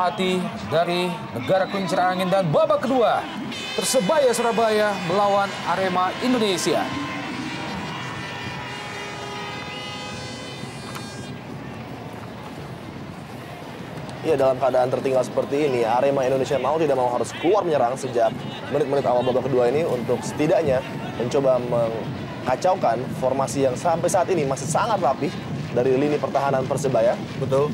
pelatih dari negara kincir angin, dan babak kedua Persebaya Surabaya melawan Arema Indonesia. Iya, dalam keadaan tertinggal seperti ini, Arema Indonesia mau tidak mau harus keluar menyerang sejak menit-menit awal babak kedua ini untuk setidaknya mencoba mengkacaukan formasi yang sampai saat ini masih sangat rapi dari lini pertahanan Persebaya. Betul.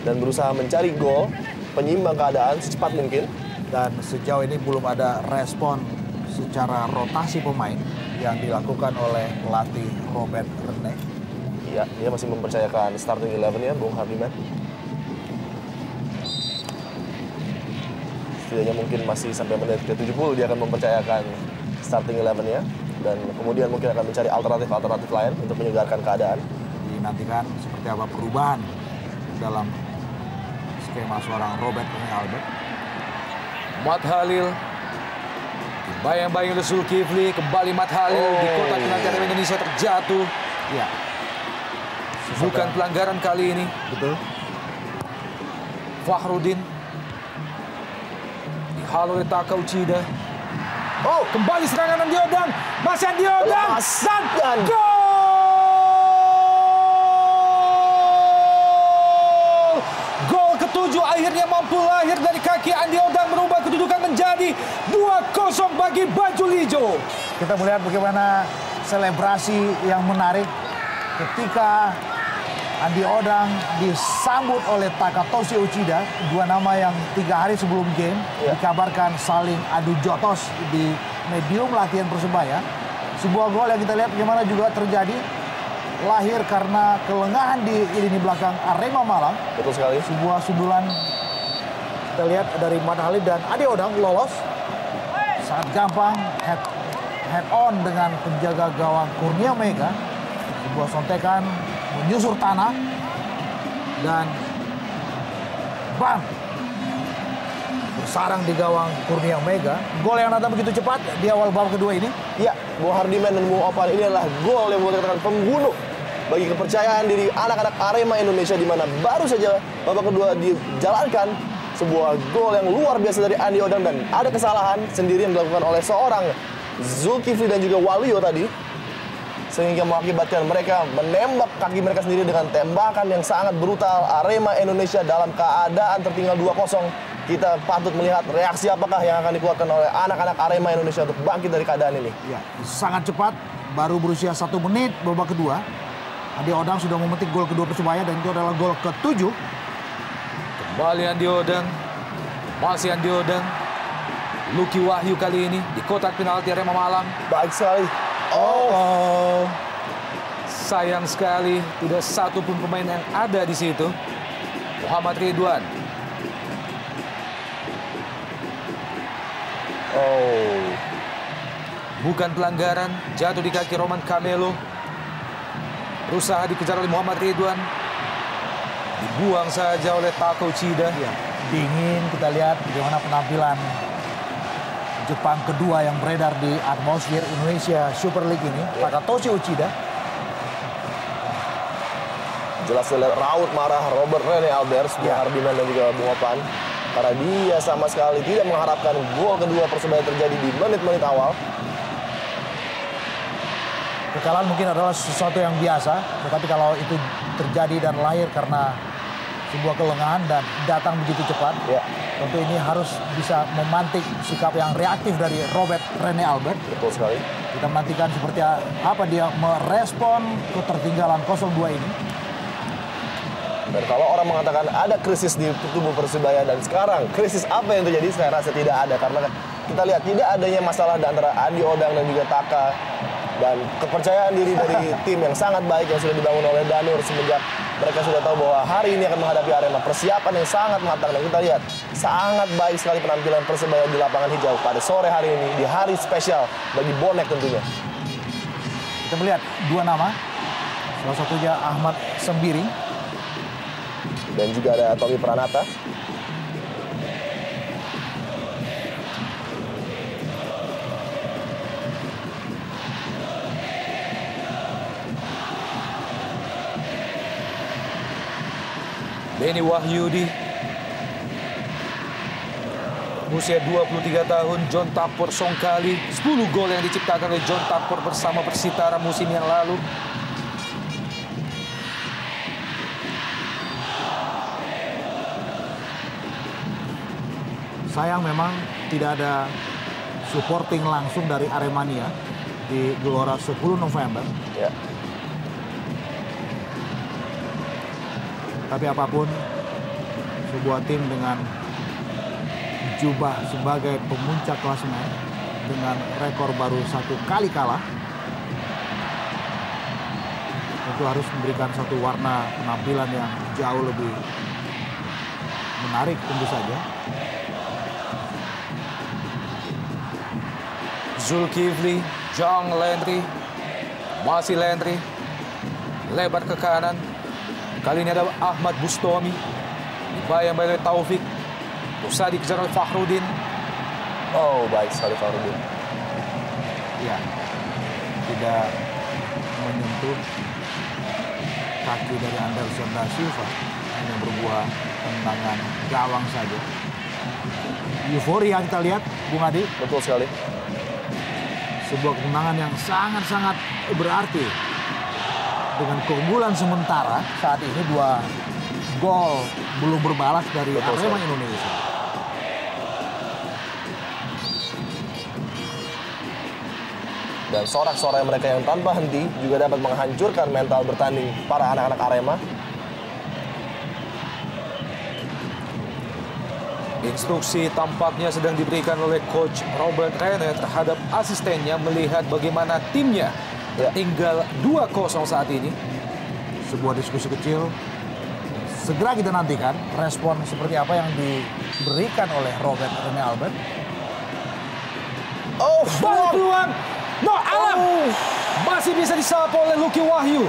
Dan berusaha mencari gol, penyimbang keadaan secepat mungkin. Dan sejauh ini belum ada respon secara rotasi pemain yang dilakukan oleh pelatih Robert Rene. Iya, dia masih mempercayakan starting 11-nya, Bung Hardiman. Setidaknya mungkin masih sampai menit ke-70 dia akan mempercayakan starting 11-nya. Dan kemudian mungkin akan mencari alternatif-alternatif lain untuk menyegarkan keadaan. Dinantikan seperti apa perubahan dalam skema seorang Robert Rene Albert. Mat Halil bayang-bayang oleh Zulkifli, kembali Mat Halil di kotak penalti Arema Indonesia terjatuh. Ya. Bukan pelanggaran kali ini. Betul. Fakhrudin dihalau oleh Taka Uchida. Oh, kembali serangan Andi Odang, masih Andi Odang, dan gol! Gol ketujuh akhirnya mampu lahir dari kaki Andi Odang, merubah kedudukan menjadi 2-0 bagi bajul hijau. Kita melihat bagaimana selebrasi yang menarik ketika Andi Odang disambut oleh Takatoshi Uchida, dua nama yang 3 hari sebelum game dikabarkan saling adu jotos di medium latihan Persebaya. Sebuah gol yang kita lihat bagaimana juga terjadi lahir karena kelengahan di lini belakang Arema Malang. Betul sekali. Sebuah sundulan kita lihat dari Mat Halil dan Andi Odang lolos sangat gampang head on dengan penjaga gawang Kurnia Mega. Sebuah sontekan menyusur tanah dan bam, bersarang di gawang Kurnia Mega. Gol yang datang begitu cepat di awal babak kedua ini. Ya, Bung Hardiman dan Bung Opan, ini adalah gol yang boleh dikatakan pembunuh bagi kepercayaan diri anak-anak Arema Indonesia, di mana baru saja babak kedua dijalankan sebuah gol yang luar biasa dari Andi Odang, dan ada kesalahan sendiri yang dilakukan oleh seorang Zulkifli dan juga Waluyo tadi, sehingga mengakibatkan mereka menembak kaki mereka sendiri dengan tembakan yang sangat brutal. Arema Indonesia dalam keadaan tertinggal 2-0. Kita patut melihat reaksi apakah yang akan dikeluarkan oleh anak-anak Arema Indonesia untuk bangkit dari keadaan ini. Ya, sangat cepat, baru berusia 1 menit babak kedua. Andi Odang sudah memetik gol kedua Persebaya, dan itu adalah gol ke-7. Kembali Andi Odang, masih Andi Odang. Lucky Wahyu kali ini di kotak penalti Arema Malang. Baik sekali. Oh, sayang sekali tidak satu pun pemain yang ada di situ. Muhammad Ridwan. Oh, bukan pelanggaran, jatuh di kaki Roman Camelo. Berusaha dikejar oleh Muhammad Ridwan, dibuang saja oleh Taka Uchida. Ya, dingin. Kita lihat bagaimana penampilan Jepang kedua yang beredar di atmosfer Indonesia Super League ini, Takatoshi Uchida. jelas terlihat raut marah Robert Rene Albert, Bung Hardiman dan juga Bung Opan, karena dia sama sekali tidak mengharapkan gol kedua Persebaya terjadi di menit-menit awal. Kekalahan mungkin adalah sesuatu yang biasa, tetapi kalau itu terjadi dan lahir karena sebuah kelengahan dan datang begitu cepat, tentu ini harus bisa memantik sikap yang reaktif dari Robert Rene Albert. Betul sekali. Kita menantikan seperti apa dia merespon ketertinggalan 0-2 ini. Dan kalau orang mengatakan ada krisis di tubuh Persebaya, dan sekarang krisis apa yang terjadi, saya rasa tidak ada. Karena kita lihat tidak adanya masalah antara Andi Odang dan juga Taka, dan kepercayaan diri dari tim yang sangat baik yang sudah dibangun oleh Danur semenjak mereka sudah tahu bahwa hari ini akan menghadapi Arema. Persiapan yang sangat matang, dan kita lihat sangat baik sekali penampilan Persebaya di lapangan hijau pada sore hari ini, di hari spesial bagi bonek tentunya. Kita melihat dua nama, salah satunya Ahmad Sembiring dan juga ada Tommy Pranata. Beni Wahyudi Usia 23 tahun, John Tapor Songkali. 10 gol yang diciptakan oleh John Tapor bersama Persitara musim yang lalu. Sayang memang tidak ada supporting langsung dari Aremania di Gelora 10 November. Ya. Tapi apapun, sebuah tim dengan jubah sebagai pemuncak klasemen dengan rekor baru 1 kali kalah, tentu harus memberikan satu warna penampilan yang jauh lebih menarik tentu saja. Zulkifli, John Landry, masih Landry, lebar ke kanan. Kali ini ada Ahmad Bustomi, dibayang-bayang oleh Taufik, berusaha dikejar oleh Fakhrudin. Oh, baik sekali Fakhrudin. Ya, tidak menyentuh kaki dari Anderson da Silva, hanya berbuah tendangan gawang saja. Euforia kita lihat, Bung Adi. Betul sekali. Sebuah kemenangan yang sangat-sangat berarti. Dengan keunggulan sementara saat ini 2 gol belum berbalas dari Arema Indonesia. Dan sorak-sorai mereka yang tanpa henti juga dapat menghancurkan mental bertanding para anak-anak Arema. Instruksi tampaknya sedang diberikan oleh Coach Robert Rene terhadap asistennya melihat bagaimana timnya tinggal 2-0 saat ini. Sebuah diskusi kecil. Segera kita nantikan respon seperti apa yang diberikan oleh Robert Rene Albert. Oh, Peluang! No, Alam! Masih bisa disapa oleh Lucky Wahyu.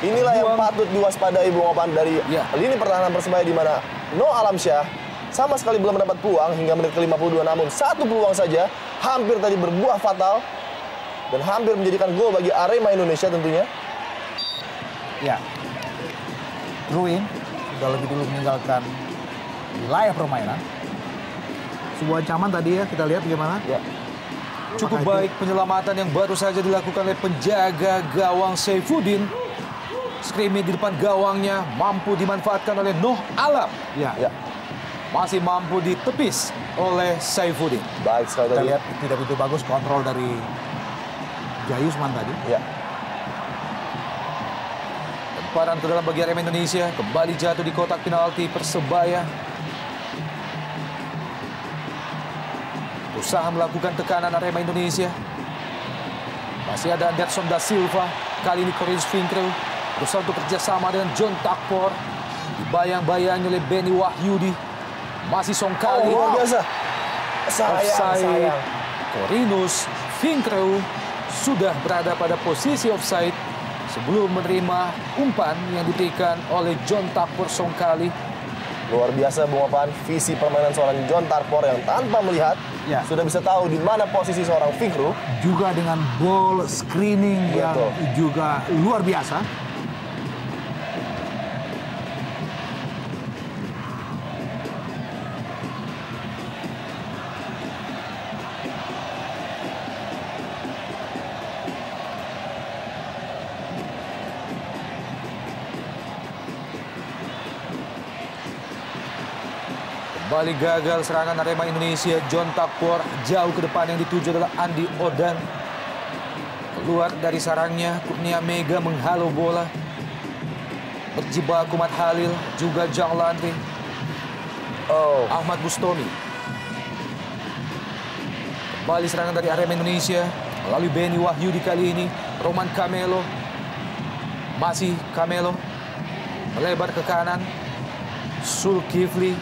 inilah yang patut diwaspadai Bung Opan dari lini pertahanan Persebaya, di mana No Alamsyah sama sekali belum mendapat peluang hingga menit ke-52, namun 1 peluang saja hampir tadi berbuah fatal dan hampir menjadikan gol bagi Arema Indonesia tentunya. Ya, Ruin sudah lebih dulu meninggalkan wilayah permainan. Sebuah ancaman tadi ya, kita lihat bagaimana. Ya. Cukup baik penyelamatan yang baru saja dilakukan oleh penjaga gawang Saifuddin. Skrimming di depan gawangnya mampu dimanfaatkan oleh Noh Alam. Ya. Masih mampu ditepis oleh Saifuddin. Baik sekali Kita tadi. lihat tidak begitu bagus kontrol dari Jayusman tadi. Ya. Lemparan ke dalam bagi Arema Indonesia. Kembali jatuh di kotak penalti Persebaya. Usaha melakukan tekanan Arema Indonesia. Masih ada Anderson da Silva. Kali ini Corinthians Finkrew berusaha untuk kerjasama dengan John Tapor. Dibayang-bayangi oleh Benny Wahyudi. Masih Songkali. Luar biasa. Sayang. Corinthians Finkrew sudah berada pada posisi offside sebelum menerima umpan yang diberikan oleh John Tapor Songkali. Luar biasa Bung Opan, visi permainan seorang John Tapor yang tanpa melihat sudah bisa tahu di mana posisi seorang Finkrew. Juga dengan ball screening yang juga luar biasa. Kembali gagal serangan Arema Indonesia. John Tapor jauh ke depan, yang dituju adalah Andi Odan. Keluar dari sarangnya, Kurnia Mega menghalau bola. Berjibaku Mat Halil, juga Jang Landry. Ahmad Bustomi. Kembali serangan dari Arema Indonesia melalui Benny Wahyudi kali ini. Roman Camelo. Masih Camelo. Melebar ke kanan. Zulkifli.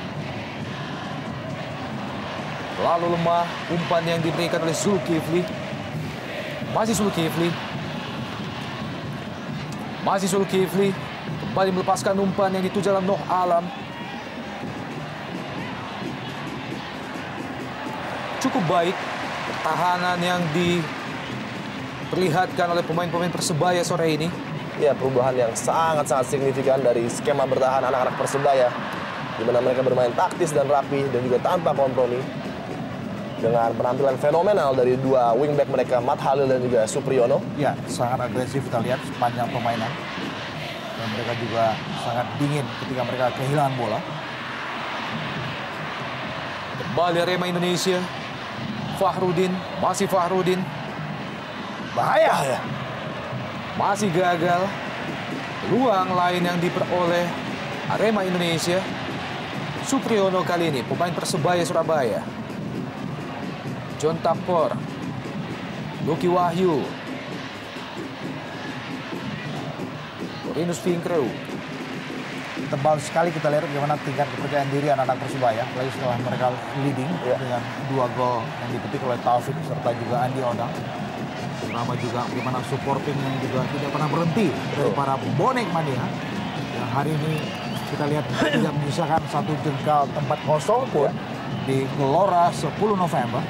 Lalu lemah umpan yang diberikan oleh Zulkifli. Masih Zulkifli. Kembali melepaskan umpan yang dituju dalam Noh Alam. Cukup baik pertahanan yang diperlihatkan oleh pemain-pemain Persebaya sore ini. Ya, perubahan yang sangat-sangat signifikan dari skema bertahan anak-anak Persebaya. di mana mereka bermain taktis dan rapi dan juga tanpa kompromi. Dengan penampilan fenomenal dari dua wingback mereka, Matt Halil dan juga Supriyono. Ya, sangat agresif kita lihat sepanjang permainan. Dan mereka juga sangat dingin ketika mereka kehilangan bola. Kembali Arema Indonesia. Fakhrudin, masih Fakhrudin. Bahaya. Masih gagal. Peluang lain yang diperoleh Arema Indonesia. Supriyono kali ini, pemain Persebaya Surabaya. John Takpor, Lucky Wahyu, Corinus Finkrew. Tebal sekali kita lihat bagaimana tingkat kepercayaan diri anak-anak Persebaya, apalagi setelah mereka leading dengan 2 gol yang dipetik oleh Taufik serta juga Andi Odang. Terutama juga bagaimana supporting yang juga tidak pernah berhenti dari para bonek mania. Yang hari ini kita lihat tidak menyisakan satu jengkal tempat kosong pun di Gelora 10 November.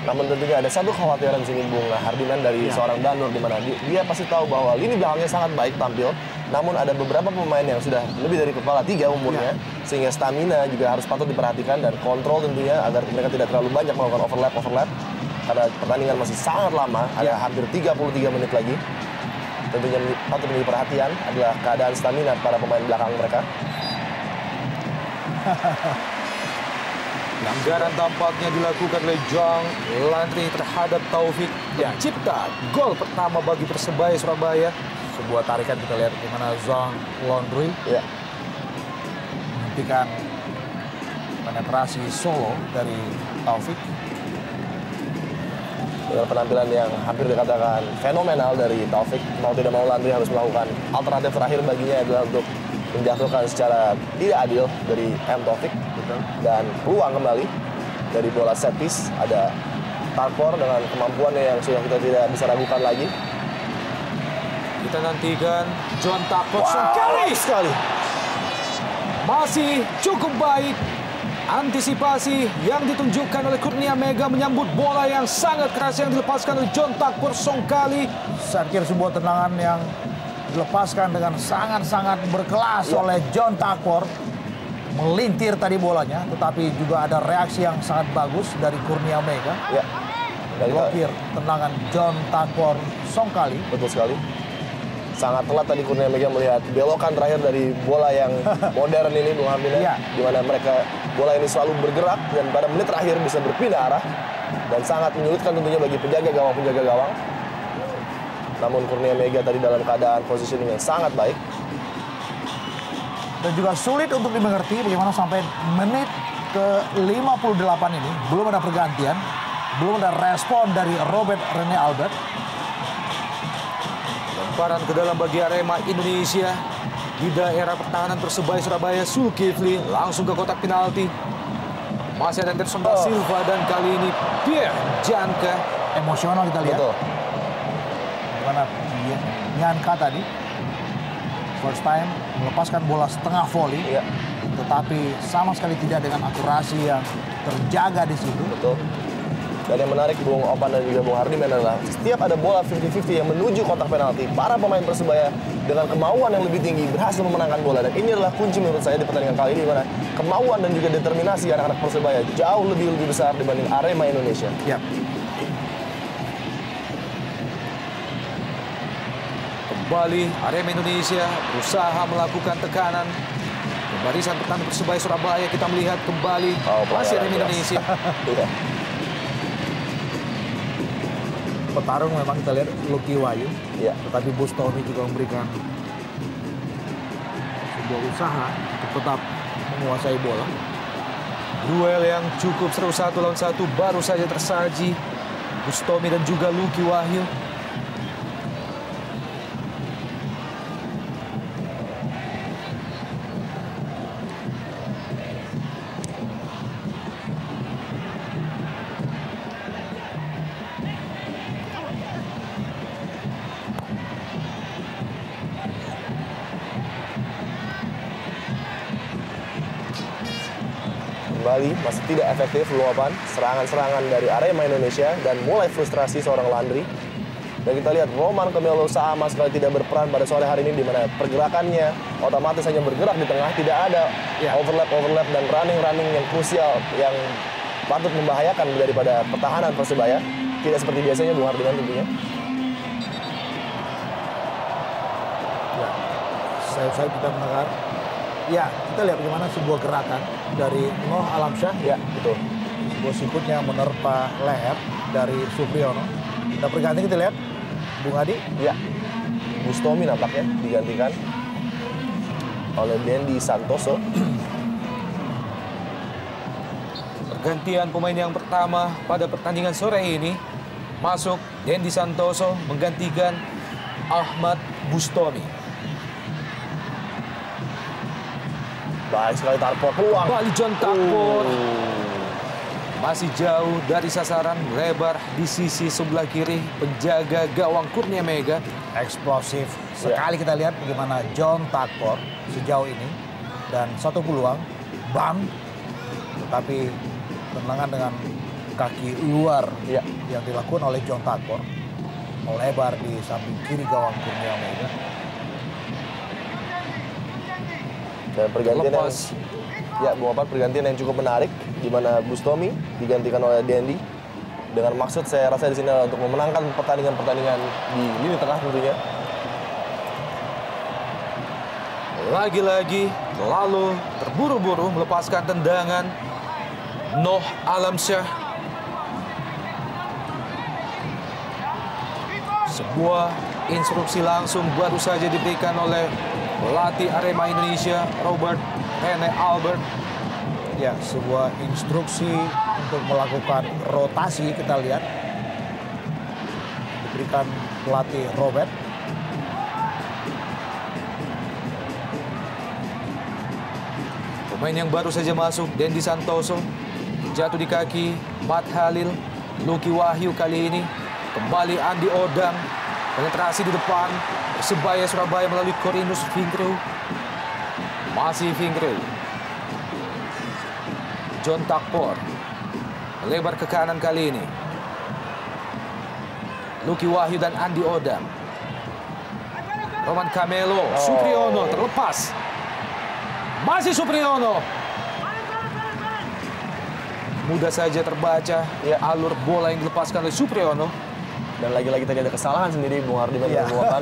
Namun tentunya ada satu kekhawatiran di sini Bung Hardiman dari seorang Danur, di mana dia pasti tahu bahwa lini belakangnya sangat baik tampil. Namun ada beberapa pemain yang sudah lebih dari kepala 3 umurnya, sehingga stamina juga harus patut diperhatikan dan kontrol tentunya agar mereka tidak terlalu banyak melakukan overlap. Karena pertandingan masih sangat lama, ada hampir 33 menit lagi. Tentunya patut menjadi perhatian adalah keadaan stamina para pemain belakang mereka. Pelanggaran tampaknya dilakukan oleh Jong Landry terhadap Taufik. Cipta gol pertama bagi Persebaya Surabaya. Sebuah tarikan kita lihat bagaimana Zhang Laundry menghentikan penetrasi solo dari Taufik. Dengan penampilan yang hampir dikatakan fenomenal dari Taufik, mau tidak mau Landry harus melakukan alternatif terakhir baginya adalah untuk menjatuhkan secara tidak adil dari M. Taufik. Dan peluang kembali dari bola set piece, ada Takpor dengan kemampuannya yang sudah kita tidak bisa ragukan lagi. Kita nantikan John Takpor sekali. Masih cukup baik. Antisipasi yang ditunjukkan oleh Kurnia Mega menyambut bola yang sangat keras yang dilepaskan oleh John Takpor Songkali. Saya kira sebuah tendangan yang dilepaskan dengan sangat-sangat berkelas oleh John Takpor. Melintir tadi bolanya, tetapi juga ada reaksi yang sangat bagus dari Kurnia Mega. Blokir tendangan John Takpor Songkali. Betul sekali. Sangat telat tadi Kurnia Mega melihat belokan terakhir dari bola yang modern ini, Bung Hamina. Di mana bola ini selalu bergerak dan pada menit terakhir bisa berpindah arah. Dan sangat menyulitkan tentunya bagi penjaga gawang. Namun Kurnia Mega tadi dalam keadaan positioning yang sangat baik. Dan juga sulit untuk dimengerti bagaimana sampai menit ke-58 ini belum ada pergantian, belum ada respon dari Robert Rene Albert. Lemparan ke dalam bagi Arema Indonesia di daerah pertahanan Persebaya Surabaya. Zulkifli langsung ke kotak penalti. Masih ada Anderson da Silva dan kali ini Pierre Janka. Emosional kita lihat. Bagaimana Janka tadi first time melepaskan bola setengah volley, tetapi sama sekali tidak dengan akurasi yang terjaga di situ. Betul. Dan yang menarik Bung Opan dan juga Bung Hardiman adalah setiap ada bola 50-50 yang menuju kotak penalti, para pemain Persebaya dengan kemauan yang lebih tinggi berhasil memenangkan bola. Dan ini adalah kunci menurut saya di pertandingan kali ini, di mana kemauan dan juga determinasi anak-anak Persebaya jauh lebih besar dibanding Arema Indonesia. Kembali Arema Indonesia berusaha melakukan tekanan ke barisan pertahanan Persebaya Surabaya. Kita melihat kembali masih Arema Indonesia. Petarung memang kita lihat Lucky Wahyu, tetapi Bustoni juga memberikan sebuah usaha untuk tetap menguasai bola. Duel yang cukup seru 1 lawan 1 baru saja tersaji. Bustoni dan juga Lucky Wahyu. Kembali masih tidak efektif luapan serangan-serangan dari Arema Indonesia dan mulai frustrasi seorang Landry. Dan kita lihat Roman Camelo sama sekali tidak berperan pada sore hari ini, di mana pergerakannya otomatis hanya bergerak di tengah, tidak ada overlap dan running yang krusial yang patut membahayakan daripada pertahanan Persebaya. Tidak seperti biasanya Bung Hardiman tentunya. Ya, saya kita mendengar. Ya, kita lihat bagaimana sebuah gerakan dari Noh Alamsyah. Ya, betul. Sebuah sikutnya menerpa leher dari Supriyono. Kita perganti, kita lihat Bung Adi. Ya, Bustomi nampaknya digantikan oleh Dendi Santoso. Pergantian pemain yang pertama pada pertandingan sore ini. Masuk Dendi Santoso menggantikan Ahmad Bustomi. Baik sekali Tarpor peluang. Kembali John Takpor. Masih jauh dari sasaran, lebar di sisi sebelah kiri penjaga gawang Kurnia Mega. Eksplosif. Sekali kita lihat bagaimana John Takpor sejauh ini. Dan satu peluang, bang. Tetapi tendangan dengan kaki luar yang dilakukan oleh John Takpor. Melebar di samping kiri gawang Kurnia Mega. Dan pergantian pergantian yang cukup menarik, di mana Bustomi digantikan oleh Dendi. Dengan maksud saya rasa di sini adalah untuk memenangkan pertandingan-pertandingan di lini tengah tentunya. Lagi-lagi lalu terburu-buru melepaskan tendangan Noh Alamsyah. Sebuah instruksi langsung baru saja diberikan oleh pelatih Arema Indonesia, Robert Rene Albert. Ya, sebuah instruksi untuk melakukan rotasi kita lihat. Diberikan pelatih Robert. Pemain yang baru saja masuk, Dendi Santoso. Jatuh di kaki Mat Halil. Luki Wahyu kali ini. Kembali Andi Odang. Penetrasi di depan. Persebaya Surabaya melalui Corinus Fingkrew. Masih Fingkrew. John Takpor. Lebar ke kanan kali ini. Luki Wahyu dan Andi Odang. Roman Camelo. Supriyono terlepas. Masih Supriyono. Mudah saja terbaca alur bola yang dilepaskan oleh Supriyono. Dan lagi-lagi tadi ada kesalahan sendiri Bung Hardiman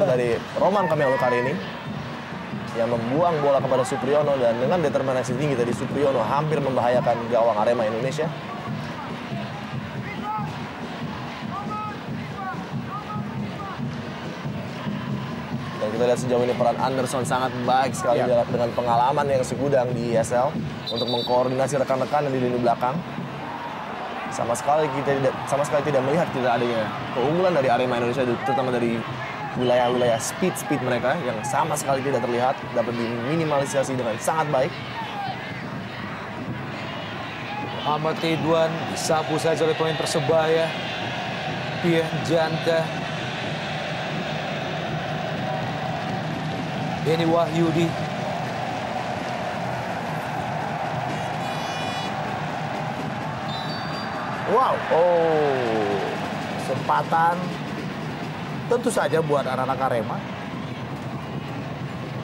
dari Roman Camelo kali ini. Yang membuang bola kepada Supriyono, dan dengan determinasi tinggi tadi Supriyono hampir membahayakan gawang Arema Indonesia. Dan kita lihat sejauh ini peran Anderson sangat baik sekali dengan pengalaman yang segudang di ESL untuk mengkoordinasi rekan-rekan di lini belakang. Sama sekali tidak melihat tidak adanya keunggulan dari Arema Indonesia, terutama dari wilayah-wilayah speed mereka yang sama sekali tidak terlihat, dapat diminimalisasi dengan sangat baik. Ahmad Ridwan disapu saja oleh pemain Persebaya. Pierre Janta. Beni Wahyudi. Wow, kesempatan tentu saja buat anak-anak Arema.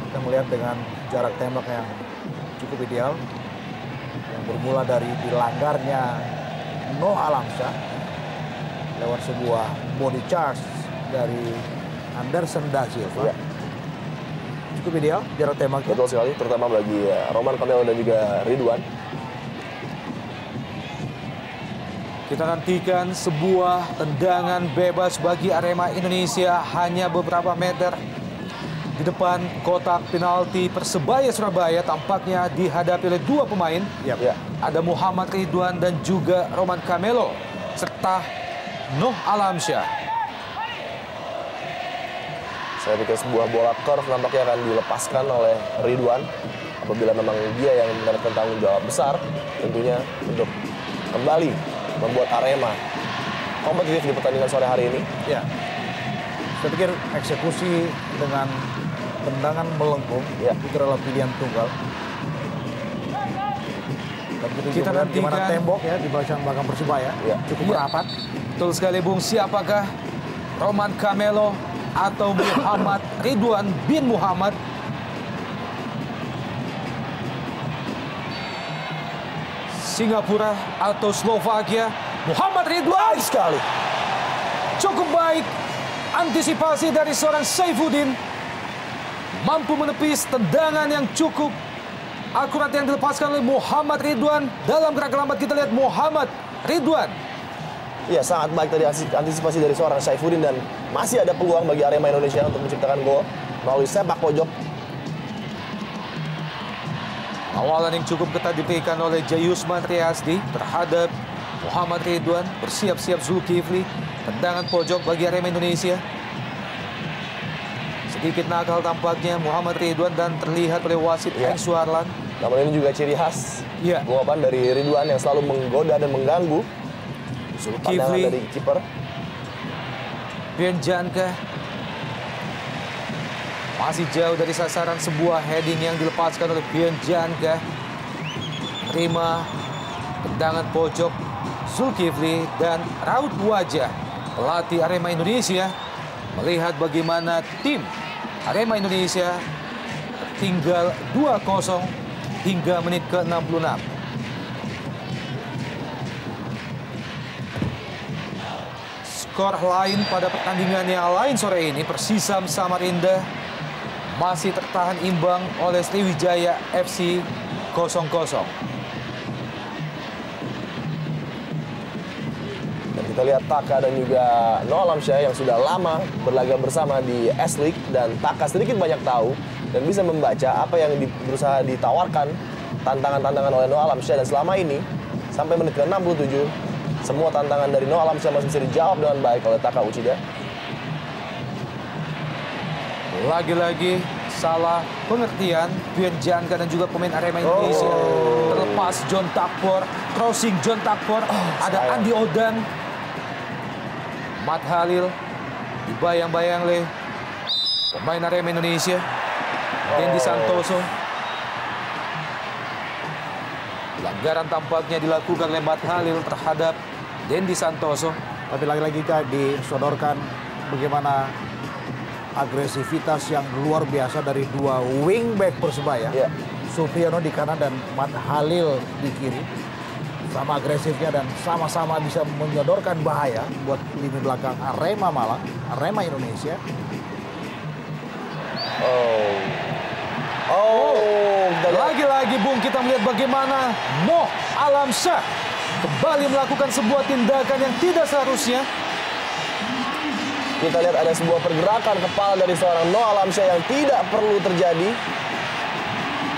Kita melihat dengan jarak tembak yang cukup ideal, yang bermula dari dilanggarnya Noh Alamsyah lewat sebuah body charge dari Anderson da Silva. Cukup ideal jarak tembaknya. Betul sekali, terutama bagi Roman Camelo dan juga Ridwan. Kita nantikan sebuah tendangan bebas bagi Arema Indonesia hanya beberapa meter di depan kotak penalti Persebaya Surabaya. Tampaknya dihadapi oleh dua pemain. Ada Muhammad Ridwan dan juga Roman Camelo serta Noh Alamsyah. Saya pikir sebuah bola curve nampaknya akan dilepaskan oleh Ridwan apabila memang dia yang mendapatkan tanggung jawab besar tentunya untuk kembali membuat Arema kompetitif di pertandingan sore hari ini. Ya, saya pikir eksekusi dengan tendangan melengkung itu adalah pilihan tunggal. Dan kita nantikan gimana tembok di belakang Persebaya cukup rapat. Betul sekali Bung, siapakah Roman Camelo atau Muhammad Ridwan bin Muhammad. Singapura atau Slovakia, Muhammad Ridwan. Baik sekali. Cukup baik antisipasi dari seorang Saifuddin. Mampu menepis tendangan yang cukup akurat yang dilepaskan oleh Muhammad Ridwan. Dalam gerak lambat kita lihat Muhammad Ridwan. Iya, sangat baik tadi antisipasi dari seorang Saifuddin, dan masih ada peluang bagi Arema Indonesia untuk menciptakan gol melalui sepak pojok. Awalan yang cukup ketat diberikan oleh Jayusman Triasdi terhadap Muhammad Ridwan. Bersiap-siap Zulkifli. Tendangan pojok bagi Arema Indonesia. Sedikit nakal tampaknya Muhammad Ridwan dan terlihat oleh wasit Eng Suharlan. Namun ini juga ciri khas Iya. umpan dari Ridwan yang selalu menggoda dan mengganggu pandangan Zulkifli, dari kiper. Pian Janka. Masih jauh dari sasaran, sebuah heading yang dilepaskan oleh Pian Janka. Terima tendangan pojok Zulkifli dan raut wajah pelatih Arema Indonesia melihat bagaimana tim Arema Indonesia tinggal 2-0 hingga menit ke-66. Skor lain pada pertandingan yang lain sore ini, Persisam Samarinda masih tertahan imbang oleh Sriwijaya FC 0-0. Dan kita lihat Taka dan juga Noah Alamsyah yang sudah lama berlaga bersama di S-League, dan Taka sedikit banyak tahu dan bisa membaca apa yang berusaha ditawarkan tantangan-tantangan oleh Noah Alamsyah, dan selama ini sampai menit ke-67 semua tantangan dari Noah Alamsyah masih bisa dijawab dengan baik oleh Taka Uchida. Lagi-lagi salah pengertian Pian Janka dan juga pemain Arema Indonesia. Terlepas John Takpor, crossing John Takpor, ada sayang. Andi Odang, Mat Halil, dibayang-bayang oleh pemain Arema Indonesia, Dendi Santoso. Pelanggaran tampaknya dilakukan oleh Mat Halil terhadap Dendi Santoso. Tapi lagi-lagi kita disodorkan bagaimana agresivitas yang luar biasa dari dua wingback Persebaya. Iya. Supriyono di kanan dan Mat Halil di kiri. Sama agresifnya dan sama-sama bisa menyodorkan bahaya buat lini belakang Arema Malang, Arema Indonesia. Lagi-lagi Bung, kita melihat bagaimana Noah Alamsyah kembali melakukan sebuah tindakan yang tidak seharusnya. Kita lihat ada sebuah pergerakan kepala dari seorang Noah Alamsyah yang tidak perlu terjadi.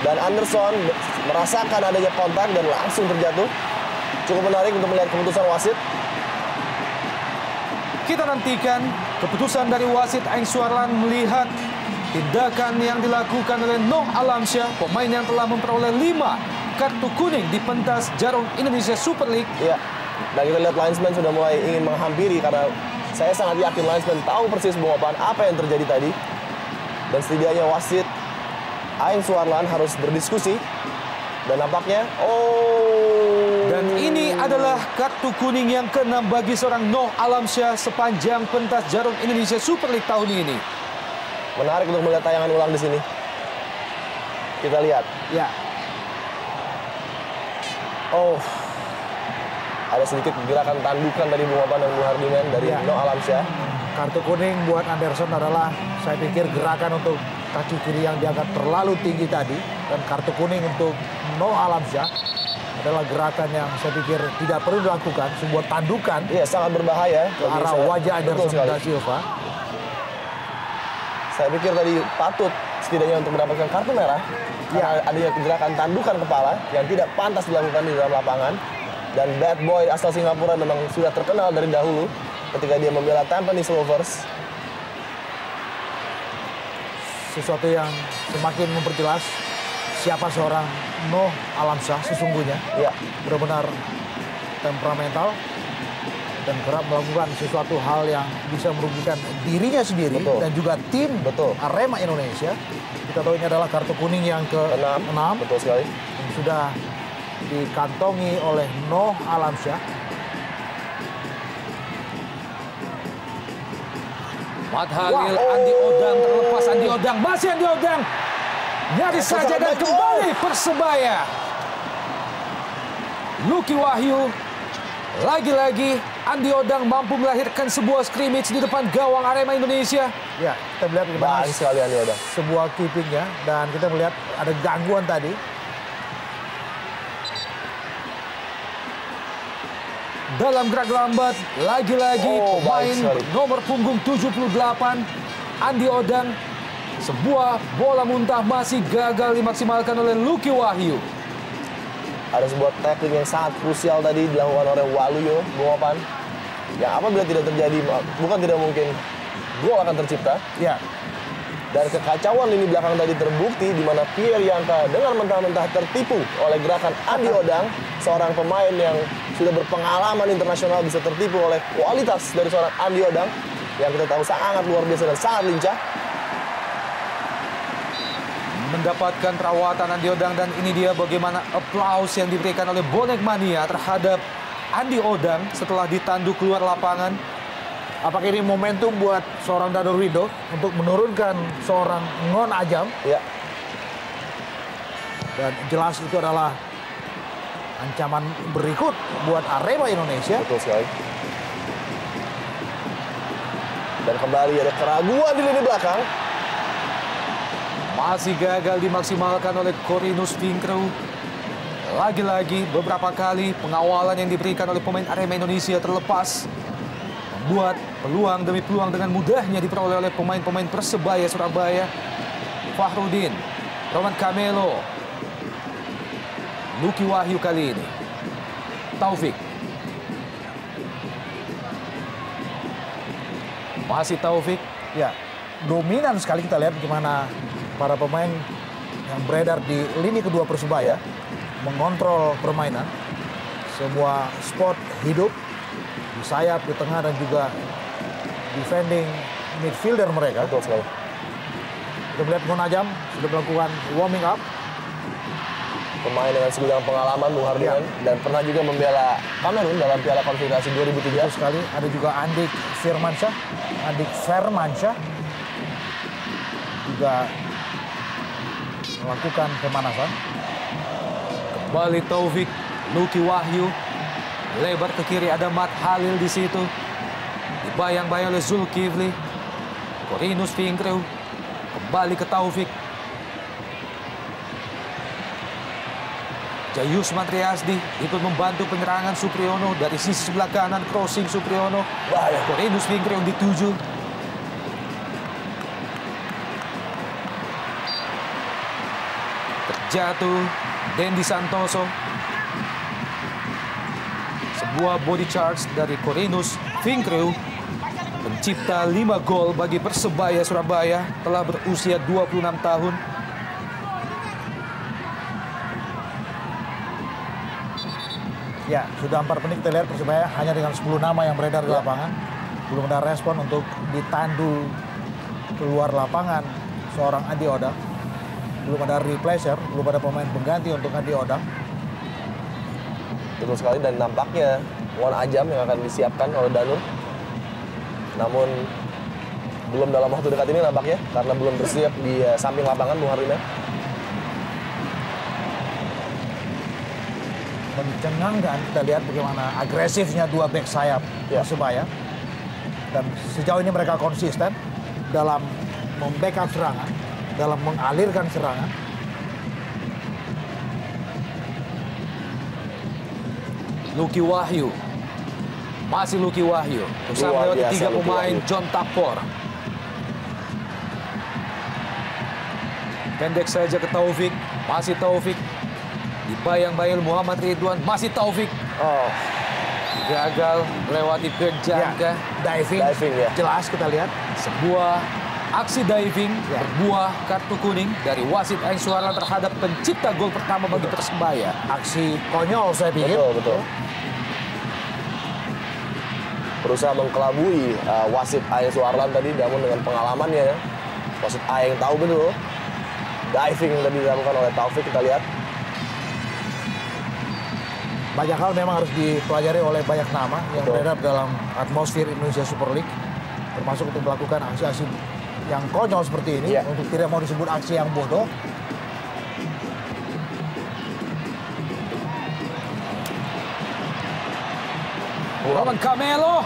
Dan Anderson merasakan adanya kontak dan langsung terjatuh. Cukup menarik untuk melihat keputusan wasit. Kita nantikan keputusan dari wasit Eng Suharlan melihat tindakan yang dilakukan oleh Noah Alamsyah, pemain yang telah memperoleh 5 kartu kuning di pentas Jarum Indonesia Super League. Iya. Dan kita lihat linesman sudah mulai ingin menghampiri, karena saya sangat yakin linesman tahu persis Bung Opan apa yang terjadi tadi. Dan setidaknya wasit Eng Suharlan harus berdiskusi. Dan nampaknya, Dan ini adalah kartu kuning yang ke-6 bagi seorang Noah Alamsyah sepanjang pentas Jarum Indonesia Super League tahun ini. menarik untuk melihat tayangan ulang di sini. Kita lihat. Ya, Ada sedikit gerakan tandukan dari Bung Opan dan Bung Hardiman dari Ya. Noah Alamsyah. kartu kuning buat Anderson adalah saya pikir gerakan untuk kaki kiri yang diangkat terlalu tinggi tadi, dan kartu kuning untuk Noah Alamsyah adalah gerakan yang saya pikir tidak perlu dilakukan, sebuah tandukan Iya, sangat berbahaya ke arah wajah Anderson da Silva. Saya pikir tadi patut setidaknya untuk mendapatkan kartu merah karena adanya gerakan tandukan kepala yang tidak pantas dilakukan di dalam lapangan. Dan bad boy asal Singapura memang sudah terkenal dari dahulu ketika dia membela Tampines Rovers. Sesuatu yang semakin memperjelas siapa seorang Noah Alamsyah sesungguhnya. Ya, Benar-benar temperamental dan kerap melakukan sesuatu hal yang bisa merugikan dirinya sendiri. Betul. Dan juga tim Betul. Arema Indonesia. Kita tahu ini adalah kartu kuning yang ke-6 betul sekali. yang sudah dikantongi oleh Noah Alamsyah. Mat Halil, Andi Odang terlepas. Andi Odang, masih Andi Odang. Nyaris saja dan kembali Persebaya. Lucky Wahyu. Lagi-lagi Andi Odang mampu melahirkan sebuah scrimmage di depan gawang Arema Indonesia. Ya, kita melihat bagaimana Baik sekali Andi Odang. sebuah keepingnya. Dan kita melihat ada gangguan tadi. Dalam gerak lambat, lagi-lagi pemain baik sekali. nomor punggung 78, Andi Odang. Sebuah bola muntah masih gagal dimaksimalkan oleh Lucky Wahyu. Ada sebuah tackling yang sangat krusial tadi dilakukan oleh Waluyo, Bung Opan. Yang apabila tidak terjadi, bukan tidak mungkin gol akan tercipta. Ya, Dan kekacauan lini belakang tadi terbukti di mana Pierre Yanka dengan mentah-mentah tertipu oleh gerakan Andi Odang, seorang pemain yang sudah berpengalaman internasional bisa tertipu oleh kualitas dari seorang Andi Odang yang kita tahu sangat luar biasa dan sangat lincah. Mendapatkan perawatan Andi Odang dan ini dia bagaimana aplaus yang diberikan oleh Bonek Mania terhadap Andi Odang setelah ditandu keluar lapangan. apakah ini momentum buat seorang Danur Window untuk menurunkan seorang Ngon Ajam? Ya, Dan jelas itu adalah ancaman berikut buat Arema Indonesia. betul sekali. Dan kembali ada keraguan di lini belakang. Masih gagal dimaksimalkan oleh Corinus Finkrew. Lagi-lagi beberapa kali pengawalan yang diberikan oleh pemain Arema Indonesia terlepas. Membuat peluang demi peluang dengan mudahnya diperoleh oleh pemain-pemain Persebaya Surabaya. Fahrudin, Roman Camelo, Lucky Wahyu kali ini. Taufik. Masih Taufik. Ya, dominan sekali kita lihat bagaimana para pemain yang beredar di lini kedua Persebaya mengontrol permainan. Semua spot hidup di sayap, di tengah, dan juga defending midfielder mereka. Betul sekali. Kita melihat Ngon Ajam sudah melakukan warming up. Pemain dengan segudang pengalaman, Bung Hardiman, dan pernah juga membela Kamerun dalam Piala Konfederasi 2003. Betul sekali. Ada juga Andik Firmansyah juga melakukan pemanasan. Kembali Taufik, Lucky Wahyu. Lebar ke kiri ada Mat Halil di situ. Dibayang-bayang oleh Zulkifli. Corinus Finkrew. Kembali ke Taufik. Jayusman Triasdi ikut membantu penyerangan Supriyono dari sisi sebelah kanan, crossing Supriyono. Bahaya. Corinus Finkrew yang dituju. Terjatuh Dendi Santoso. Sebuah body charge dari Corinus Finkrew. Pencipta 5 gol bagi Persebaya Surabaya, telah berusia 26 tahun. Ya, sudah 4 menit kita lihat Persebaya hanya dengan 10 nama yang beredar di lapangan. Belum ada respon untuk ditandu keluar lapangan seorang Andi Odang. Belum ada replacer, belum ada pemain pengganti untuk Andi Odang. Betul sekali, dan nampaknya Ngon Ajam yang akan disiapkan oleh Danur. Namun belum dalam waktu dekat ini nampaknya karena belum bersiap di samping lapangan, Bung Hardiman. Mencengangkan kita lihat bagaimana agresifnya dua bek sayap Persebaya. Dan sejauh ini mereka konsisten dalam membackup serangan, dalam mengalirkan serangan. Lucky Wahyu. Masih Lucky Wahyu. Bersama Luar lewat biasa 3 Lucky pemain Wahyu. John Tapor. Pendek saja ke Taufik. Masih Taufik. Dibayang-bayang Muhammad Ridwan. Masih Taufik. Oh, Gagal melewati penjaga. Diving ya. jelas kita lihat. Sebuah aksi diving berbuah kartu kuning dari wasit Aeng Suharlan terhadap pencipta gol pertama bagi Persebaya. Aksi konyol saya pikir. betul. Berusaha mengkelabui wasit Aeng Suharlan tadi, namun dengan pengalamannya ya. Wasit Aeng tahu betul. Diving yang tadi dilakukan oleh Taufik kita lihat. Banyak hal memang harus dipelajari oleh banyak nama yang beredar dalam atmosfer Indonesia Super League. termasuk untuk melakukan aksi-aksi yang konyol seperti ini, untuk tidak mau disebut aksi yang bodoh. Roman Camelo.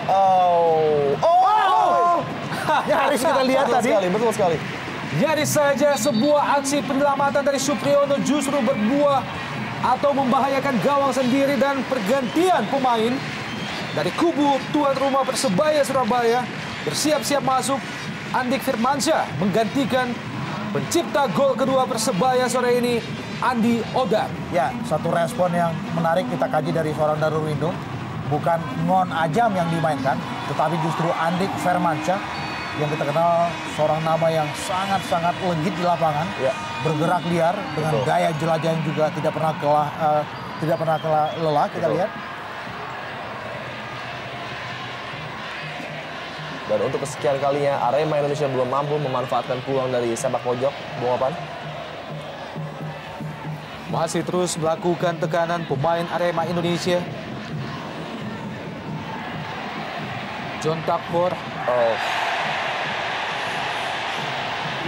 Nyaris kita lihat tadi. Betul sekali. Nyaris saja sebuah aksi penyelamatan dari Supriyono justru berbuah atau membahayakan gawang sendiri, dan pergantian pemain dari kubu tuan rumah Persebaya Surabaya bersiap-siap masuk. Andik Firmansyah menggantikan pencipta gol kedua Persebaya sore ini, Andi Odan. Ya, satu respon yang menarik kita kaji dari seorang Darurwindo. Bukan Ngon Ajam yang dimainkan, tetapi justru Andik Firmansyah yang kita kenal seorang nama yang sangat-sangat legit di lapangan, bergerak liar dengan gaya jelajah yang juga tidak pernah lelah. Kita lihat. Dan untuk kesekian kalinya Arema Indonesia belum mampu memanfaatkan peluang dari sepak pojok. Bung Opan. Masih terus melakukan tekanan pemain Arema Indonesia. John Takbor.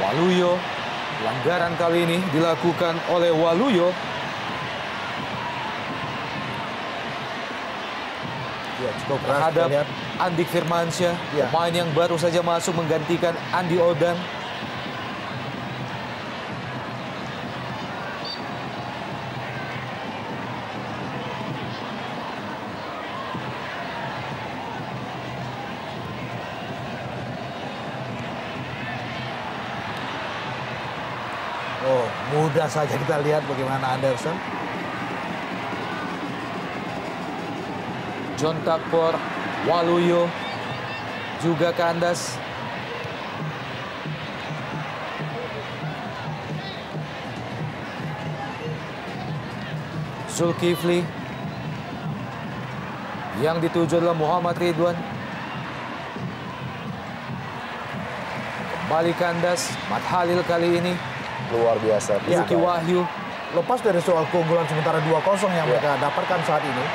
Waluyo. Pelanggaran kali ini dilakukan oleh Waluyo. Ya, cukup keras Terhadap kita lihat. Andik Firmansyah, pemain yang baru saja masuk menggantikan Andi Odan. Mudah saja kita lihat bagaimana Anderson. John Takbor, Waluyo, juga kandas. Zulkifli yang dituju adalah Muhammad Ridwan. Kembali kandas, Mat Halil kali ini. Luar biasa. Yuki Wahyu. Lepas dari soal keunggulan sementara 2-0 yang mereka dapatkan saat ini.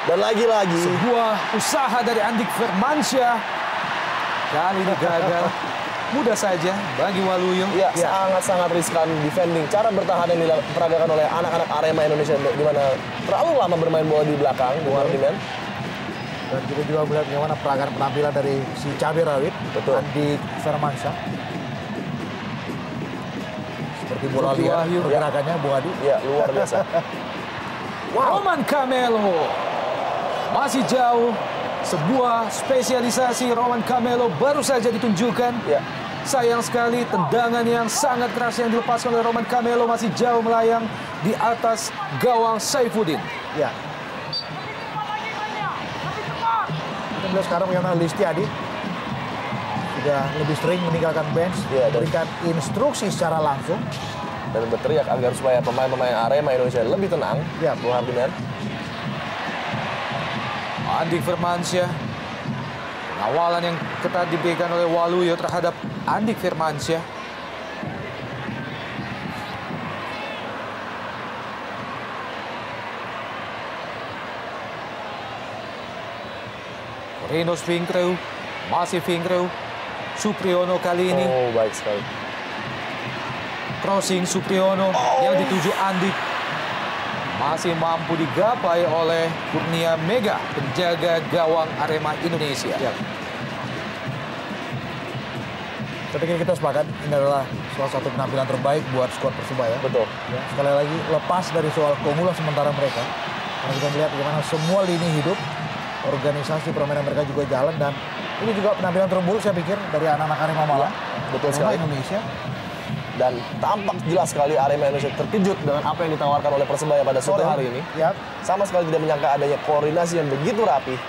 Dan lagi-lagi Sebuah usaha dari Andik Firmansyah. Kali ini gagal. Mudah saja bagi Waluyo. Sangat-sangat riskan defending. Cara bertahan yang diperagakan oleh anak-anak Arema Indonesia, di mana terlalu lama bermain bola di belakang, Bung Ardiman. Dan kita juga melihat bagaimana peragaan penampilan dari si Cabai Rawit, Andik Firmansyah. Seperti bola liar pergerakannya, Bung Adi. Ya, luar biasa. Roman Camelo masih jauh. Sebuah spesialisasi Roman Camelo baru saja ditunjukkan. Sayang sekali tendangan yang sangat keras yang dilepaskan oleh Roman Camelo masih jauh melayang di atas gawang Saifuddin. Ya. Kita melihat sekarang bagaimana Listiadi sudah lebih sering meninggalkan bench, memberikan instruksi secara langsung. Dan berteriak agar supaya pemain-pemain Arema Indonesia lebih tenang. Ya, Bung Ardiman. Andik Firmansyah. Pengawalan yang ketat diberikan oleh Waluyo terhadap Andik Firmansyah. Rinos Vinkreu, masih Vinkreu. Supriyono kali ini. Baik sekali. Crossing Supriyono yang dituju Andik. Masih mampu digapai oleh Kurnia Mega, penjaga gawang Arema Indonesia. Saya pikir kita sepakat ini adalah salah satu penampilan terbaik buat skuad Persebaya. Betul. Ya, sekali lagi lepas dari soal keunggulan sementara mereka, karena kita melihat bagaimana semua lini hidup, organisasi permainan mereka juga jalan, dan ini juga penampilan terburuk saya pikir dari anak-anak Arema Malang. Betul sekali. Indonesia. Dan tampak jelas sekali Arema Indonesia terkejut dengan apa yang ditawarkan oleh Persebaya pada sore hari ini. Sama sekali tidak menyangka adanya koordinasi yang begitu rapi.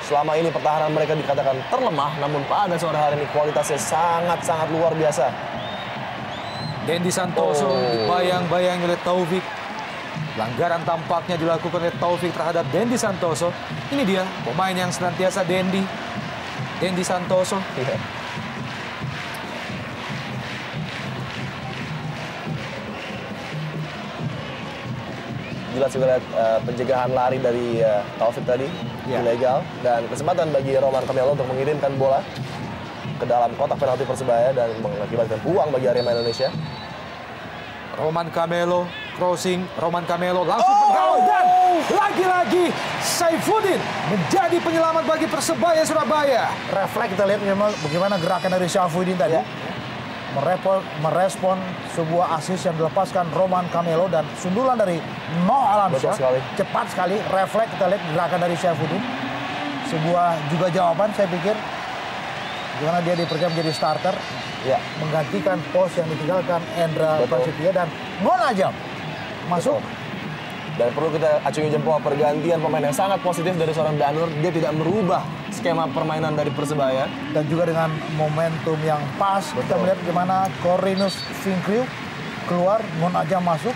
Selama ini pertahanan mereka dikatakan terlemah, namun pada sore hari ini kualitasnya sangat-sangat luar biasa. Dendi Santoso dibayang-bayangi oleh Taufik. Pelanggaran tampaknya dilakukan oleh Taufik terhadap Dendi Santoso. Ini dia pemain yang senantiasa Dendi Santoso. Jelas kita lihat pencegahan lari dari Taufik tadi, ilegal. Dan kesempatan bagi Roman Camelo untuk mengirimkan bola ke dalam kotak penalti Persebaya dan mengakibatkan peluang bagi Arema Indonesia. Roman Camelo, crossing, Roman Camelo langsung ke gawang dan lagi-lagi Saifuddin menjadi penyelamat bagi Persebaya Surabaya. Refleks kita lihat memang bagaimana gerakan dari Saifuddin tadi. Merespon sebuah asis yang dilepaskan Roman Camelo dan sundulan dari Noah Alamsyah. Cepat sekali, refleks kita lihat gerakan dari Saifuddin. Sebuah juga jawaban saya pikir. Bagaimana dia dipercaya menjadi starter. Ya. Menggantikan pos yang ditinggalkan Endra Prasetya dan Ngon Ajam masuk. Dan perlu kita acungi jempol pergantian pemain yang sangat positif dari seorang Danur. Dia tidak merubah skema permainan dari Persebaya. Dan juga dengan momentum yang pas, kita melihat bagaimana Corinus Finkriu keluar, Ngon Ajam masuk.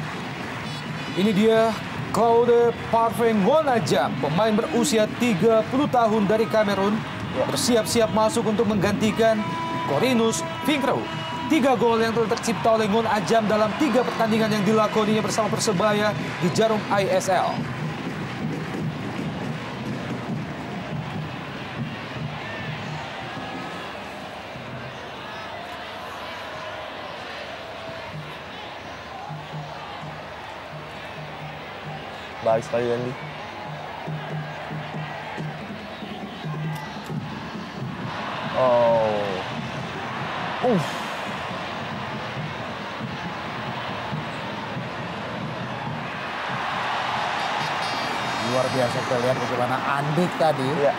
Ini dia Claude Parfait Ngon Ajam, pemain berusia 30 tahun dari Kamerun, bersiap-siap masuk untuk menggantikan Corinus Finkriu. 3 gol yang telah tercipta oleh Ngon Ajam dalam 3 pertandingan yang dilakoninya bersama Persebaya di Jarum ISL. Baik sekali Randy. Luar biasa kita lihat bagaimana Andik tadi. Ya.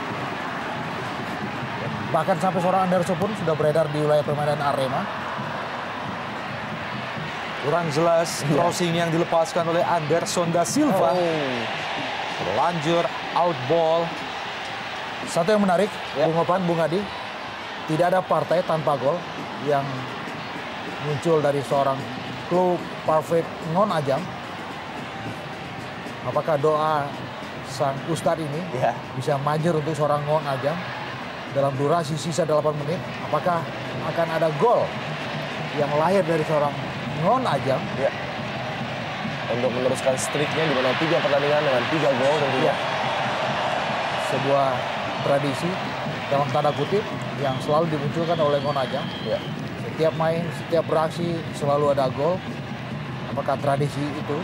Bahkan sampai seorang Anderson pun sudah beredar di wilayah permainan Arema. Kurang jelas crossing yang dilepaskan oleh Anderson da Silva. Terlanjur out ball. Satu yang menarik, Bung Opan, Bung Adi, tidak ada partai tanpa gol yang muncul dari seorang Claude Parfait Ngon Ajam. Apakah doa sang Ustadz ini bisa manjur untuk seorang Ngon Ajam dalam durasi sisa 8 menit? Apakah akan ada gol yang lahir dari seorang Ngon Ajam? Ya. Untuk meneruskan streaknya di mana 3 pertandingan dengan 3 gol tentunya. Sebuah tradisi dalam tanda kutip yang selalu dimunculkan oleh Ngon Ajam. Ya. Setiap main, setiap beraksi selalu ada gol. Apakah tradisi itu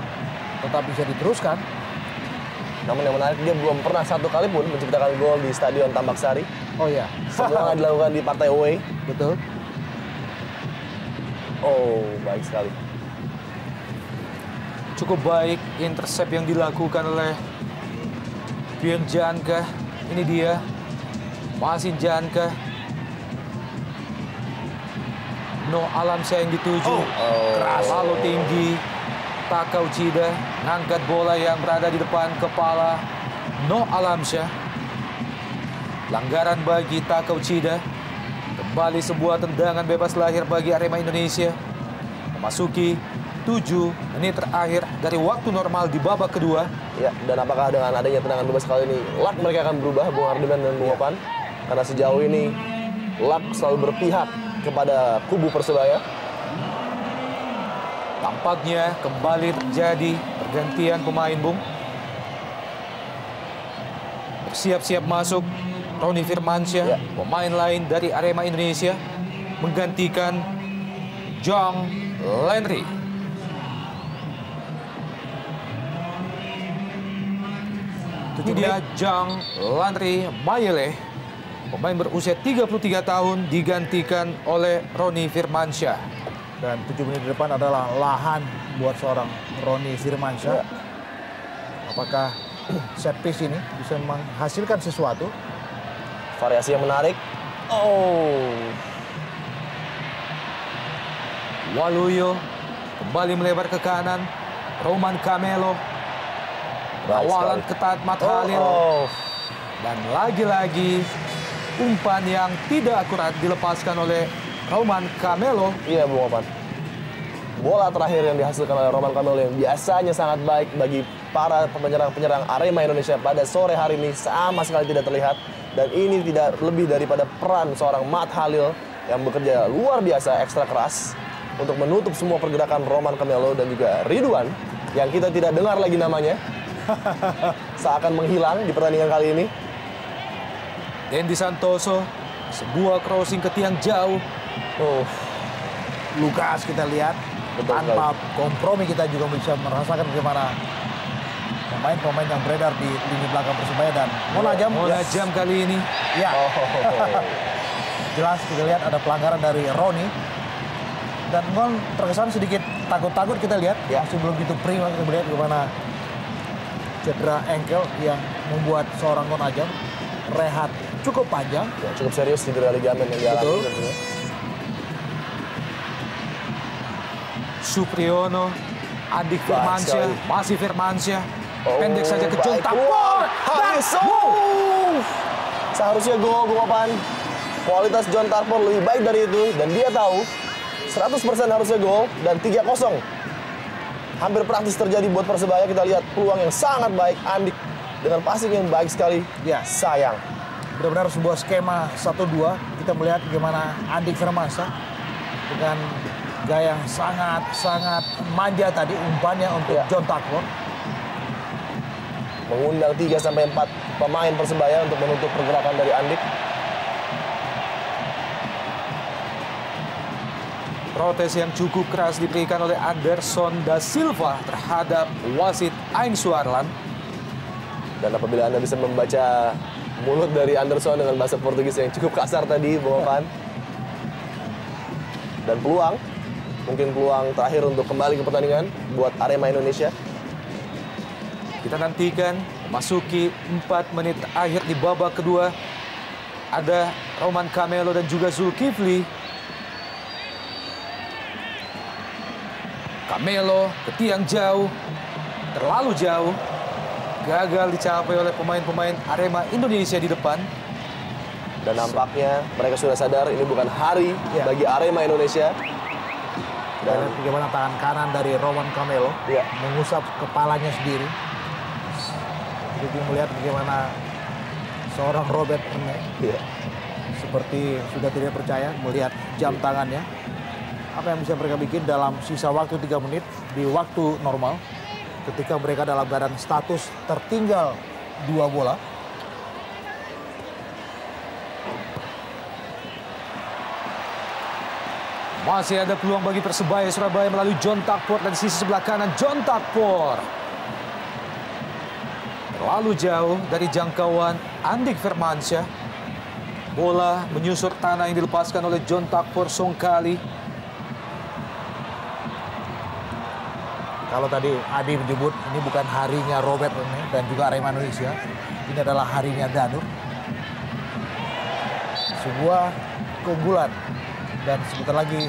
tetap bisa diteruskan? Namun yang menarik, dia belum pernah 1 kali pun menciptakan gol di Stadion Tambak Sari. Oh ya. Semua dilakukan di partai away. Betul. Oh, baik sekali. Cukup baik intercept yang dilakukan oleh Pierre Janka. Ini dia. Masih Janka. Noah Alamsyah yang dituju. Keras. Lalu tinggi. Taka Uchida ngangkat bola yang berada di depan kepala Noah Alamsyah. Pelanggaran bagi Taka Uchida. Kembali sebuah tendangan bebas lahir bagi Arema Indonesia. Memasuki 7 menit terakhir dari waktu normal di babak kedua. Ya, dan apakah dengan adanya tendangan bebas kali ini luck mereka akan berubah, Bung Hardiman dan Bung Opan? Karena sejauh ini luck selalu berpihak kepada kubu Persebaya. Tampaknya kembali terjadi pergantian pemain, Bung. Bersiap-siap masuk Roni Firmansyah, pemain lain dari Arema Indonesia, menggantikan Jong Lenry. Ini dia Jong Lenry Mayele, pemain berusia 33 tahun, digantikan oleh Roni Firmansyah. Dan 7 menit di depan adalah lahan buat seorang Roni Firmansyah. Apakah set piece ini bisa menghasilkan sesuatu? Variasi yang menarik. Waluyo kembali melebar ke kanan. Roman Camelo. Rawalan ketat Matt Halil. Dan lagi-lagi umpan yang tidak akurat dilepaskan oleh Roman Camelo. Iya, Bung Opan. Bola terakhir yang dihasilkan oleh Roman Camelo yang biasanya sangat baik bagi para penyerang-penyerang Arema Indonesia pada sore hari ini sama sekali tidak terlihat. Dan ini tidak lebih daripada peran seorang Matt Halil yang bekerja luar biasa ekstra keras untuk menutup semua pergerakan Roman Camelo dan juga Ridwan yang kita tidak dengar lagi namanya. Seakan menghilang di pertandingan kali ini. Dendi Santoso, sebuah crossing ke tiang jauh. Oh, Lukas kita lihat, Betul tanpa kompromi kita juga bisa merasakan bagaimana pemain-pemain yang beredar di lini belakang Persebaya dan Monajam. Monajam kali ini. Ya, oh. jelas kita lihat ada pelanggaran dari Roni. Dan Ngon terkesan sedikit takut-takut kita lihat. Ya. Masih belum gitu prima kita melihat bagaimana cedera ankle yang membuat seorang Monajam rehat cukup panjang. Ya, cukup serius cedera ligamen yang dialami. Betul. Tentunya. Supriyono, Andik Firmansyah, sekali. masih Firmansyah. Oh, Pendek saja ke John baik. Takpor. Habis. Seharusnya gol Guapan. Kualitas John Tarpor lebih baik dari itu dan dia tahu 100% harusnya gol dan 3-0. Hampir praktis terjadi buat Persebaya. Kita lihat peluang yang sangat baik Andik dengan passing yang baik sekali. Ya. Sayang. Benar-benar sebuah skema 1-2. Kita melihat bagaimana Andik Firmansyah dengan gaya yang sangat manja tadi umpannya untuk Ya. John Takpor. Mengundang 3-4 pemain Persebaya untuk menutup pergerakan dari Andik. Protes yang cukup keras diberikan oleh Anderson da Silva terhadap wasit Aing Suarlan. Dan apabila Anda bisa membaca mulut dari Anderson dengan bahasa Portugis yang cukup kasar tadi, Bung Opan. Dan peluang, mungkin peluang terakhir untuk kembali ke pertandingan buat Arema Indonesia. Kita nantikan memasuki 4 menit akhir di babak kedua. Ada Roman Camelo dan juga Zulkifli. Camelo ke tiang jauh, terlalu jauh. Gagal dicapai oleh pemain-pemain Arema Indonesia di depan. Dan nampaknya mereka sudah sadar ini bukan hari Ya. bagi Arema Indonesia. Dan Dan bagaimana tangan kanan dari Roman Camelo Ya. mengusap kepalanya sendiri. Jadi melihat bagaimana seorang Robert Rene ya, seperti sudah tidak percaya melihat jam tangannya. Apa yang bisa mereka bikin dalam sisa waktu 3 menit di waktu normal ketika mereka dalam keadaan status tertinggal 2 bola. Masih ada peluang bagi Persebaya Surabaya melalui John Takpor dari sisi sebelah kanan. John Takpor terlalu jauh dari jangkauan Andik Firmansyah. Bola menyusur tanah yang dilepaskan oleh John Takpor Songkali. Kalau tadi Adi menyebut ini bukan harinya Robert Rene dan juga Arema Indonesia, ini adalah harinya Danur. Sebuah keunggulan dan sebentar lagi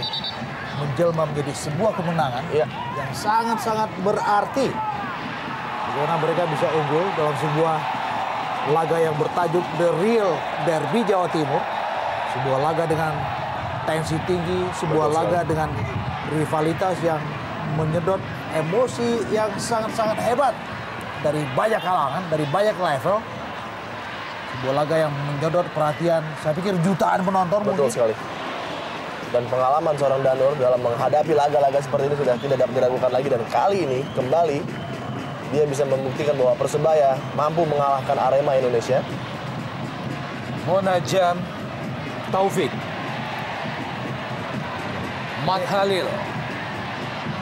menjelma menjadi sebuah kemenangan ya. yang sangat-sangat berarti. Bagaimana mereka bisa unggul dalam sebuah laga yang bertajuk The Real Derby Jawa Timur. Sebuah laga dengan tensi tinggi, sebuah Betul laga dengan rivalitas yang menyedot emosi yang sangat-sangat hebat dari banyak kalangan, dari banyak level. Sebuah laga yang menyedot perhatian, saya pikir jutaan penonton Betul mungkin. sekali. Dan pengalaman seorang Danur dalam menghadapi laga-laga seperti ini sudah tidak dapat diragukan lagi. Dan kali ini kembali dia bisa membuktikan bahwa Persebaya mampu mengalahkan Arema Indonesia. Monajam Taufik. Mat Halil.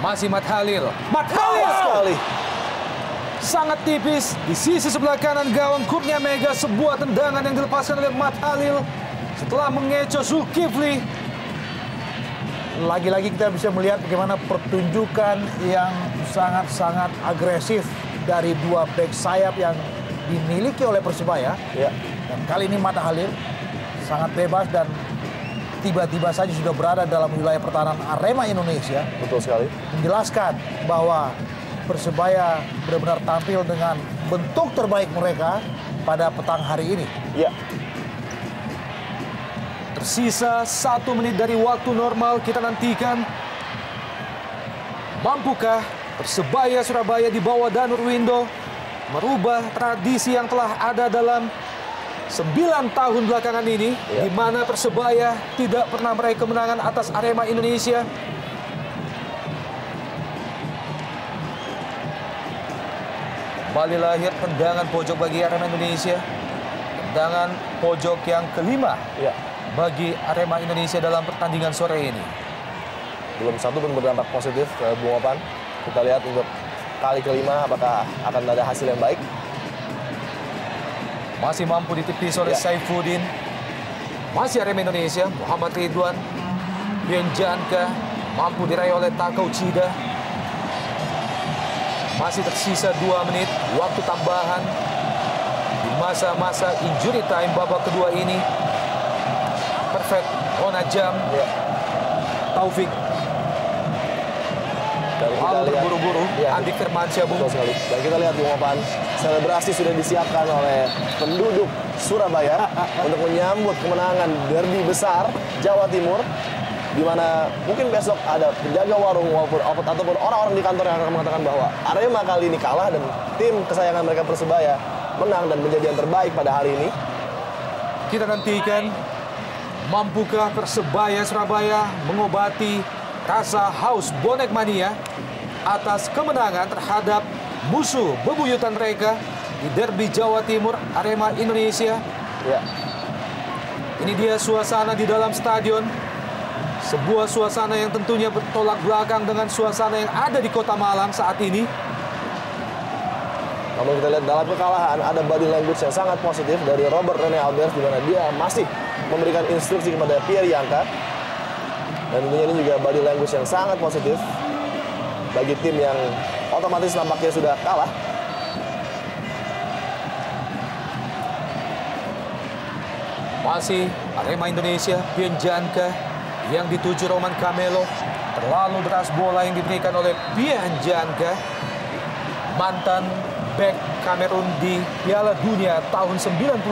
Masih Mat Halil. Mat Halil! Sekali. Sangat tipis di sisi sebelah kanan gawang Kurnia Mega. Sebuah tendangan yang dilepaskan oleh Mat Halil setelah mengecoh Zulkifli. Lagi-lagi kita bisa melihat bagaimana pertunjukan yang sangat-sangat agresif dari dua bek sayap yang dimiliki oleh Persebaya. Ya. Dan kali ini Mat Halil sangat bebas dan tiba-tiba saja sudah berada dalam wilayah pertahanan Arema Indonesia. Betul sekali. Menjelaskan bahwa Persebaya benar-benar tampil dengan bentuk terbaik mereka pada petang hari ini. Ya. Tersisa 1 menit dari waktu normal, kita nantikan. Mampukah Persebaya Surabaya di bawah Danur Windo merubah tradisi yang telah ada dalam 9 tahun belakangan ini, Ya. di mana Persebaya tidak pernah meraih kemenangan atas Arema Indonesia. Kembali lahir tendangan pojok bagi Arema Indonesia. Tendangan pojok yang kelima Ya. bagi Arema Indonesia dalam pertandingan sore ini. Belum satu pun berdampak positif ke Bung Opan. Kita lihat untuk kali kelima apakah akan ada hasil yang baik. Masih mampu ditepis oleh Ya. Saifuddin. Masih Arema Indonesia, Muhammad Ridwan. Bianjanka mampu diraih oleh Taka Uchida. Masih tersisa 2 menit waktu tambahan di masa-masa injury time babak kedua ini. Perfect Onajam, Ya. Taufik. Dan kita Lalu lihat berburu-buru, Ya. Andik Firmansyah, Bung. Betul sekali. Dan kita lihat Bung Opan, selebrasi sudah disiapkan oleh penduduk Surabaya untuk menyambut kemenangan derby besar Jawa Timur, di mana mungkin besok ada penjaga warung ataupun orang-orang di kantor yang akan mengatakan bahwa Arema kali ini kalah dan tim kesayangan mereka Persebaya menang dan menjadi yang terbaik pada hari ini. Kita nantikan, mampukah Persebaya Surabaya mengobati rasa haus bonek mania atas kemenangan terhadap musuh bebuyutan mereka di derby Jawa Timur Arema Indonesia. Ya. Ini dia suasana di dalam stadion. Sebuah suasana yang tentunya bertolak belakang dengan suasana yang ada di Kota Malang saat ini. Namun kita lihat dalam kekalahan ada body language yang sangat positif dari Robert Rene Albers, di mana dia masih memberikan instruksi kepada Pierre Yanka. Dan tentunya ini juga body language yang sangat positif bagi tim yang otomatis nampaknya sudah kalah. Masih Arema Indonesia, Bianjanka yang dituju Roman Camelo. Terlalu deras bola yang diberikan oleh Bianjanka, mantan bek Kamerun di Piala Dunia tahun 98.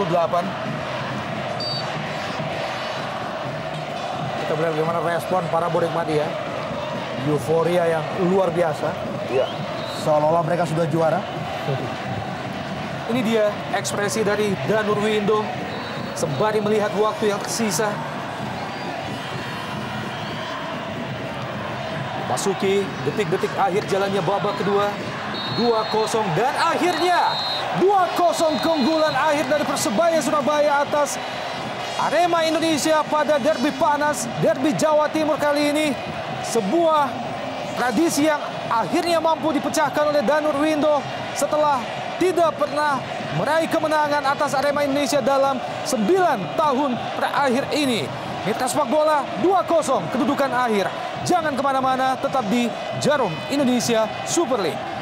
Kita melihat bagaimana respon para bonek mania. Euforia yang luar biasa. Iya. Seolah-olah mereka sudah juara. Ini dia ekspresi dari Danur Windo sembari melihat waktu yang tersisa. Masuki detik-detik akhir jalannya babak kedua. 2-0 dan akhirnya 2-0 keunggulan akhir dari Persebaya Surabaya atas Arema Indonesia pada derby panas, derby Jawa Timur kali ini. Sebuah tradisi yang akhirnya mampu dipecahkan oleh Danur Windo setelah tidak pernah meraih kemenangan atas Arema Indonesia dalam 9 tahun terakhir ini. Mitra sepak bola 2-0 kedudukan akhir. Jangan kemana-mana, tetap di Jarum Indonesia Super League.